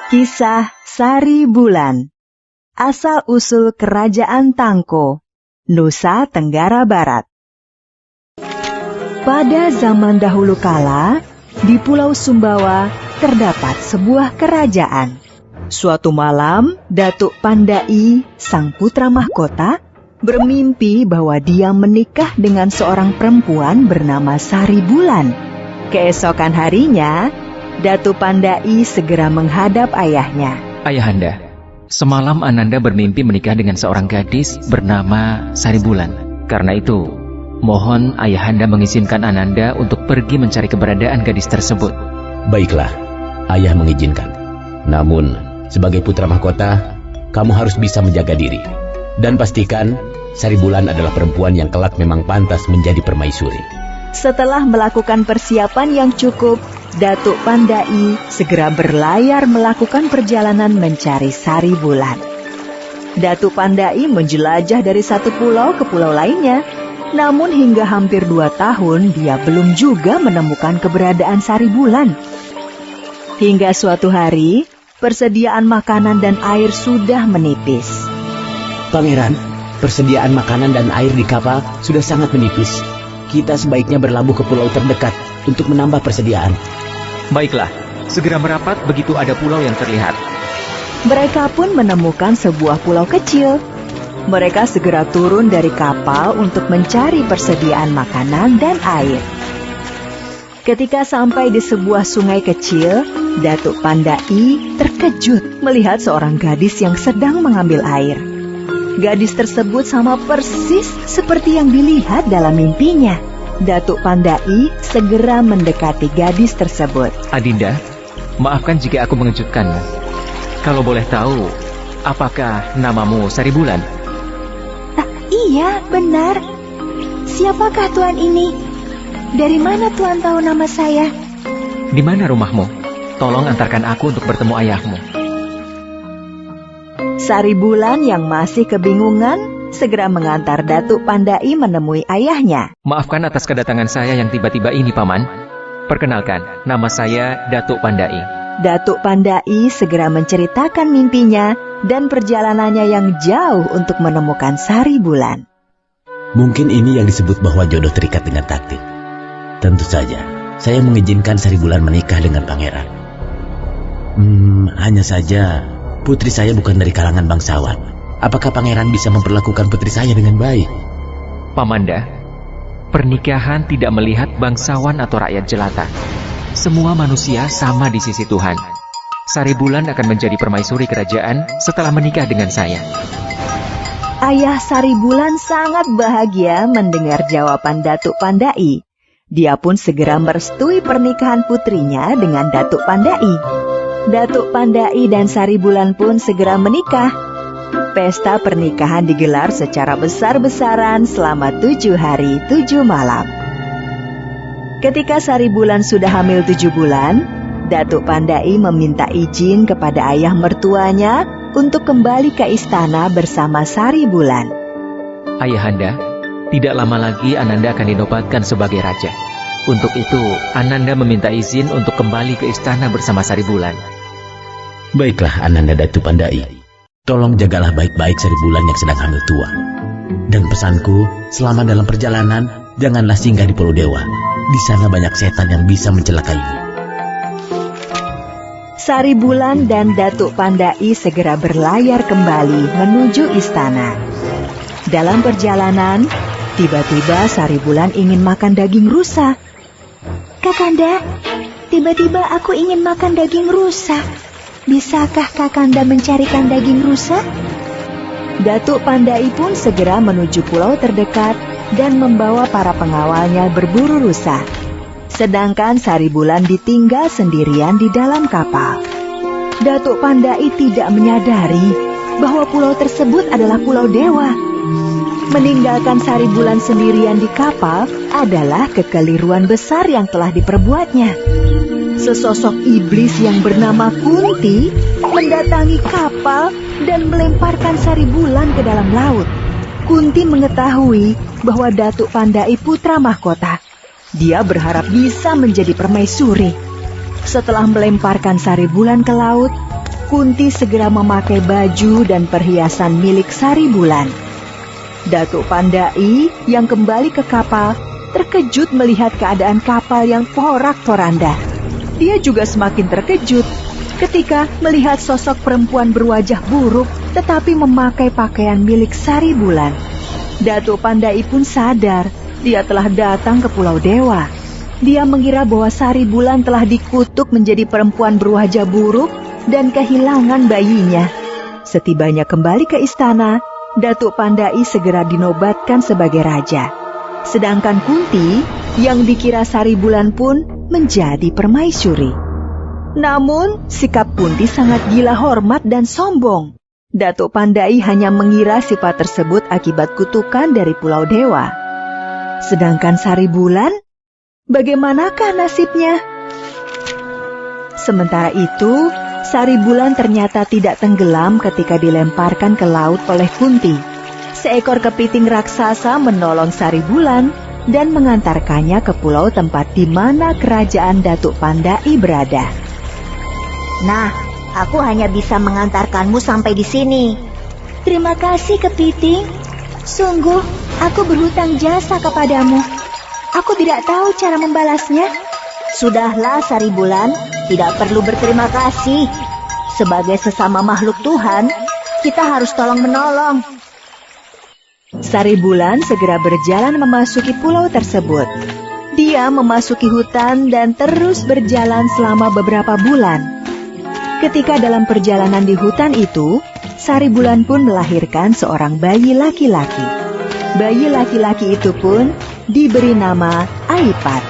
Kisah Sari Bulan. Asal-usul Kerajaan Tangko, Nusa Tenggara Barat. Pada zaman dahulu kala, di Pulau Sumbawa terdapat sebuah kerajaan. Suatu malam, Datuk Pandai, sang putra mahkota, bermimpi bahwa dia menikah dengan seorang perempuan bernama Sari Bulan. Keesokan harinya, Datuk Pandai segera menghadap ayahnya. Ayahanda, semalam Ananda bermimpi menikah dengan seorang gadis bernama Sari Bulan. Karena itu, mohon Ayahanda mengizinkan Ananda untuk pergi mencari keberadaan gadis tersebut. Baiklah, ayah mengizinkan. Namun, sebagai putra mahkota, kamu harus bisa menjaga diri. Dan pastikan, Sari Bulan adalah perempuan yang kelak memang pantas menjadi permaisuri. Setelah melakukan persiapan yang cukup, Datuk Pandai segera berlayar melakukan perjalanan mencari Sari Bulan. Datuk Pandai menjelajah dari satu pulau ke pulau lainnya, namun hingga hampir 2 tahun dia belum juga menemukan keberadaan Sari Bulan. Hingga suatu hari, persediaan makanan dan air sudah menipis. Pangeran, persediaan makanan dan air di kapal sudah sangat menipis. Kita sebaiknya berlabuh ke pulau terdekat untuk menambah persediaan. Baiklah, segera merapat begitu ada pulau yang terlihat. Mereka pun menemukan sebuah pulau kecil. Mereka segera turun dari kapal untuk mencari persediaan makanan dan air. Ketika sampai di sebuah sungai kecil, Datuk Pandai terkejut melihat seorang gadis yang sedang mengambil air. Gadis tersebut sama persis seperti yang dilihat dalam mimpinya. Datuk Pandai segera mendekati gadis tersebut. Adinda, maafkan jika aku mengejutkanmu. Kalau boleh tahu, apakah namamu Sari Bulan? Iya, benar. Siapakah tuan ini? Dari mana tuan tahu nama saya? Di mana rumahmu? Tolong antarkan aku untuk bertemu ayahmu. Sari Bulan yang masih kebingungan segera mengantar Datuk Pandai menemui ayahnya. Maafkan atas kedatangan saya yang tiba-tiba ini, Paman. Perkenalkan, nama saya Datuk Pandai. Datuk Pandai segera menceritakan mimpinya dan perjalanannya yang jauh untuk menemukan Sari Bulan. Mungkin ini yang disebut bahwa jodoh terikat dengan takdir. Tentu saja, saya mengizinkan Sari Bulan menikah dengan pangeran. Hanya saja, putri saya bukan dari kalangan bangsawan. Apakah pangeran bisa memperlakukan putri saya dengan baik? Pamanda, pernikahan tidak melihat bangsawan atau rakyat jelata. Semua manusia sama di sisi Tuhan. Sari Bulan akan menjadi permaisuri kerajaan setelah menikah dengan saya. Ayah Sari Bulan sangat bahagia mendengar jawaban Datuk Pandai. Dia pun segera merestui pernikahan putrinya dengan Datuk Pandai. Datuk Pandai dan Sari Bulan pun segera menikah. Pesta pernikahan digelar secara besar-besaran selama 7 hari 7 malam. Ketika Sari Bulan sudah hamil 7 bulan, Datuk Pandai meminta izin kepada ayah mertuanya untuk kembali ke istana bersama Sari Bulan. Ayahanda, tidak lama lagi Ananda akan dinobatkan sebagai raja. Untuk itu, Ananda meminta izin untuk kembali ke istana bersama Sari Bulan. Baiklah, Ananda Datuk Pandai. Tolong jagalah baik-baik Sari Bulan yang sedang hamil tua. Dan pesanku, selama dalam perjalanan, janganlah singgah di Pulau Dewa. Di sana banyak setan yang bisa mencelakaimu. Sari Bulan dan Datuk Pandai segera berlayar kembali menuju istana. Dalam perjalanan, tiba-tiba Sari Bulan ingin makan daging rusa. Kakanda, tiba-tiba aku ingin makan daging rusa. Bisakah Kakanda mencarikan daging rusa? Datuk Pandai pun segera menuju pulau terdekat dan membawa para pengawalnya berburu rusa. Sedangkan Sari Bulan ditinggal sendirian di dalam kapal. Datuk Pandai tidak menyadari bahwa pulau tersebut adalah Pulau Dewa. Meninggalkan Sari Bulan sendirian di kapal adalah kekeliruan besar yang telah diperbuatnya. Sesosok iblis yang bernama Kunti mendatangi kapal dan melemparkan Sari Bulan ke dalam laut. Kunti mengetahui bahwa Datuk Pandai putra mahkota. Dia berharap bisa menjadi permaisuri. Setelah melemparkan Sari Bulan ke laut, Kunti segera memakai baju dan perhiasan milik Sari Bulan. Datuk Pandai yang kembali ke kapal terkejut melihat keadaan kapal yang porak-poranda. Dia juga semakin terkejut ketika melihat sosok perempuan berwajah buruk tetapi memakai pakaian milik Sari Bulan. Datuk Pandai pun sadar dia telah datang ke Pulau Dewa. Dia mengira bahwa Sari Bulan telah dikutuk menjadi perempuan berwajah buruk dan kehilangan bayinya. Setibanya kembali ke istana, Datuk Pandai segera dinobatkan sebagai raja. Sedangkan Kunti yang dikira Sari Bulan pun menjadi permaisuri. Namun sikap Kunti sangat gila hormat dan sombong. Datuk Pandai hanya mengira sifat tersebut akibat kutukan dari Pulau Dewa. Sedangkan Sari Bulan, bagaimanakah nasibnya? Sementara itu, Sari Bulan ternyata tidak tenggelam ketika dilemparkan ke laut oleh Kunti. Seekor kepiting raksasa menolong Sari Bulan dan mengantarkannya ke pulau tempat di mana kerajaan Datuk Pandai berada. Nah, aku hanya bisa mengantarkanmu sampai di sini. Terima kasih, kepiting. Sungguh, aku berhutang jasa kepadamu. Aku tidak tahu cara membalasnya. Sudahlah, Sari Bulan, tidak perlu berterima kasih. Sebagai sesama makhluk Tuhan, kita harus tolong-menolong. Sari Bulan segera berjalan memasuki pulau tersebut. Dia memasuki hutan dan terus berjalan selama beberapa bulan. Ketika dalam perjalanan di hutan itu, Sari Bulan pun melahirkan seorang bayi laki-laki. Bayi laki-laki itu pun diberi nama Aipat.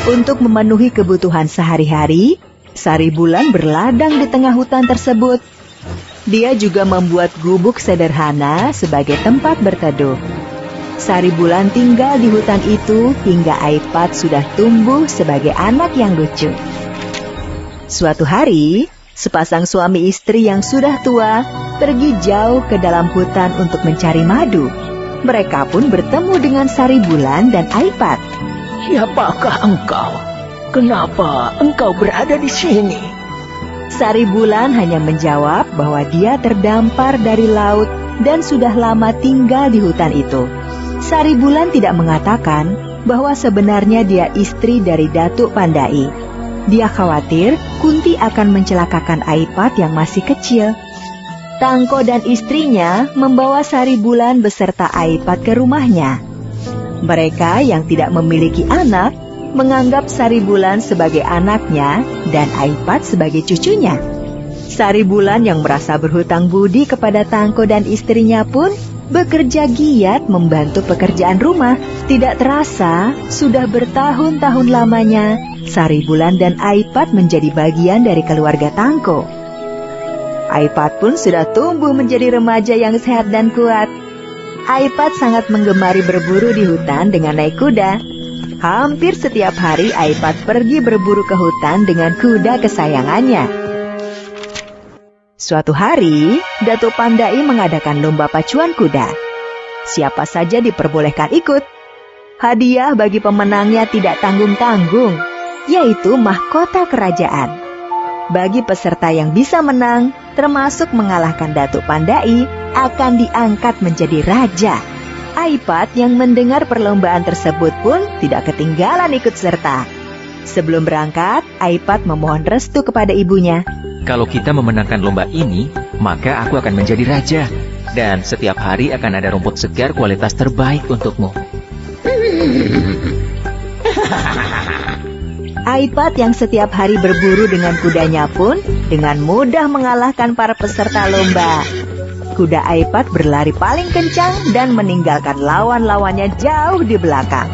Untuk memenuhi kebutuhan sehari-hari, Sari Bulan berladang di tengah hutan tersebut. Dia juga membuat gubuk sederhana sebagai tempat berteduh. Sari Bulan tinggal di hutan itu hingga Aipat sudah tumbuh sebagai anak yang lucu. Suatu hari, sepasang suami istri yang sudah tua pergi jauh ke dalam hutan untuk mencari madu. Mereka pun bertemu dengan Sari Bulan dan Aipat. Siapakah engkau? Kenapa engkau berada di sini? Sari Bulan hanya menjawab bahwa dia terdampar dari laut dan sudah lama tinggal di hutan itu. Sari Bulan tidak mengatakan bahwa sebenarnya dia istri dari Datuk Pandai. Dia khawatir Kunti akan mencelakakan Aipat yang masih kecil. Tangko dan istrinya membawa Sari Bulan beserta Aipat ke rumahnya. Mereka yang tidak memiliki anak menganggap Sari Bulan sebagai anaknya dan Aipat sebagai cucunya. Sari Bulan yang merasa berhutang budi kepada Tangko dan istrinya pun bekerja giat membantu pekerjaan rumah. Tidak terasa, sudah bertahun-tahun lamanya, Sari Bulan dan Aipat menjadi bagian dari keluarga Tangko. Aipat pun sudah tumbuh menjadi remaja yang sehat dan kuat. Aipat sangat menggemari berburu di hutan dengan naik kuda. Hampir setiap hari Aipat pergi berburu ke hutan dengan kuda kesayangannya. Suatu hari, Datuk Pandai mengadakan lomba pacuan kuda. Siapa saja diperbolehkan ikut. Hadiah bagi pemenangnya tidak tanggung-tanggung, yaitu mahkota kerajaan. Bagi peserta yang bisa menang, termasuk mengalahkan Datuk Pandai, akan diangkat menjadi raja. Aipat yang mendengar perlombaan tersebut pun tidak ketinggalan ikut serta. Sebelum berangkat, Aipat memohon restu kepada ibunya. Kalau kita memenangkan lomba ini, maka aku akan menjadi raja. Dan setiap hari akan ada rumput segar kualitas terbaik untukmu. Aipat yang setiap hari berburu dengan kudanya pun dengan mudah mengalahkan para peserta lomba. Kuda Aipat berlari paling kencang dan meninggalkan lawan-lawannya jauh di belakang.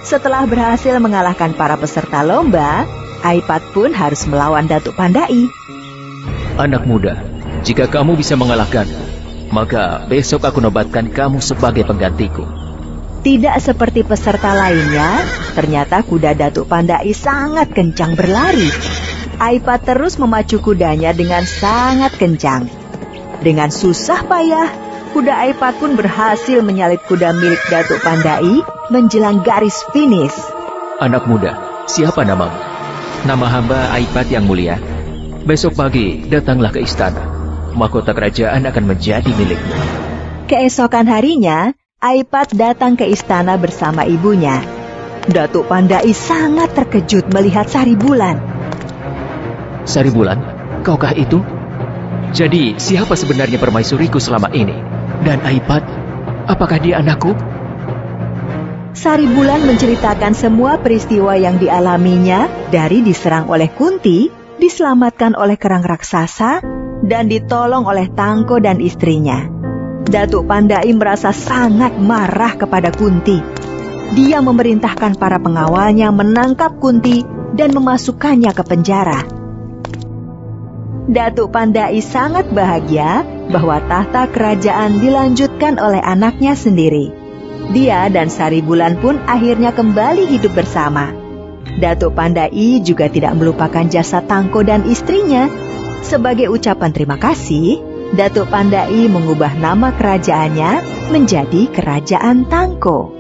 Setelah berhasil mengalahkan para peserta lomba, Aipat pun harus melawan Datuk Pandai. Anak muda, jika kamu bisa mengalahkan, maka besok aku nobatkan kamu sebagai penggantiku. Tidak seperti peserta lainnya, ternyata kuda Datuk Pandai sangat kencang berlari. Aipat terus memacu kudanya dengan sangat kencang. Dengan susah payah, kuda Aipat pun berhasil menyalip kuda milik Datuk Pandai menjelang garis finish. Anak muda, siapa namamu? Nama hamba Aipat yang mulia. Besok pagi datanglah ke istana. Mahkota kerajaan akan menjadi milikmu. Keesokan harinya, Aipat datang ke istana bersama ibunya. Datuk Pandai sangat terkejut melihat Saribulan. Saribulan, kaukah itu? Jadi, siapa sebenarnya permaisuriku selama ini? Dan Aipat, apakah dia anakku? Saribulan menceritakan semua peristiwa yang dialaminya dari diserang oleh Kunti, diselamatkan oleh kerang raksasa, dan ditolong oleh Tangko dan istrinya. Datuk Pandai merasa sangat marah kepada Kunti. Dia memerintahkan para pengawalnya menangkap Kunti dan memasukkannya ke penjara. Datuk Pandai sangat bahagia bahwa tahta kerajaan dilanjutkan oleh anaknya sendiri. Dia dan Saribulan pun akhirnya kembali hidup bersama. Datuk Pandai juga tidak melupakan jasa Tangko dan istrinya. Sebagai ucapan terima kasih, Datuk Pandai mengubah nama kerajaannya menjadi Kerajaan Tangko.